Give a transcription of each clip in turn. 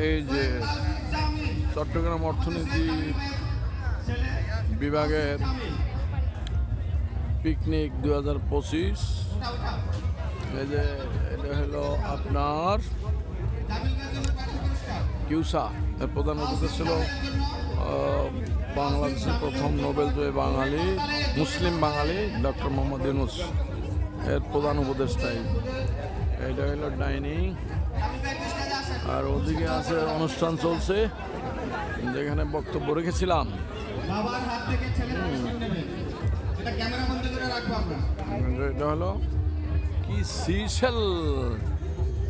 এই যে চট্টগ্রাম অর্থনীতি বিভাগের পিকনিক 2025। এই যে এটা হলো আপনার কিউসা। এর প্রধান অতিথি ছিল বাংলাদেশের প্রথম নোবেলজয়ী বাঙালি, মুসলিম বাঙালি ডক্টর মোহাম্মদ ইউনূস। এর প্রধান উপদেষ্টাই। এটা হলো ডাইনিং, আর ওদিকে আছে অনুষ্ঠান চলছে যেখানে বক্তব্য রেখেছিলাম। এটা হলো কি সিশেল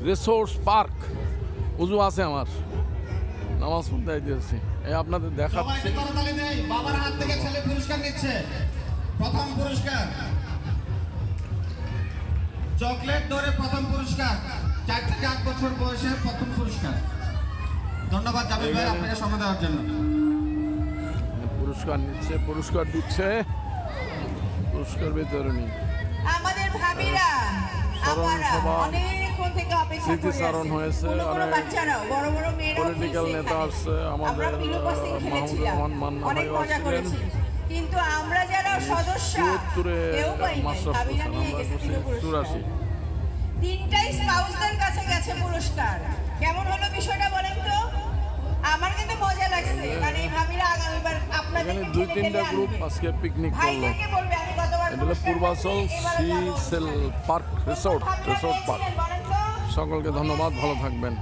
রিসোর্স পার্ক। উজু আছে আমার, নামাজ পড়তে দিয়েছি। এই আপনাদের দেখাচ্ছি। বাবার হাত থেকে ছেলে পুরস্কার নিচ্ছে। প্রথম পুরস্কার চকলেট ধরে প্রথম পুরস্কার, 4 থেকে 8 বছর বয়সে প্রথম পুরস্কার। ধন্যবাদ জামিল ভাই আপনাকে সময় দেওয়ার জন্য। পুরস্কার নিচ্ছে, পুরস্কার দিচ্ছে, পুরস্কার বিতরণী। আমাদের ভাবিরা অনেকক্ষণ থেকে অপেক্ষা করে স্মৃতিচারণ হয়েছে। অনেক বাচ্চারাও বড় বড় মেয়েরাও পলিটিক্যাল নেতা আসছে, আমাদের মাহমুদুর রহমান মান্না ভাই আসছিলেন। কিন্তু আমরা যারা সদস্য কেউ পাই নাই। ভাবিরা নিয়ে গেছে 84। 3টাই স্পাউসদের কাছে গেছে পুরস্কার। কেমন হলো বিষয়টা বলেন তো? আমার কিন্তু মজা লাগছে। মানে ভাবিরা আগামীবার আপনাদেরকে 2-3টা গ্রুপ আজকে পিকনিক করলো। ভাইদেরকে বলবে আমি গতবার এটা হলো পূর্বাচল সিসেল পার্ক রিসোর্ট পার্ক। সকলকে ধন্যবাদ, ভালো থাকবেন।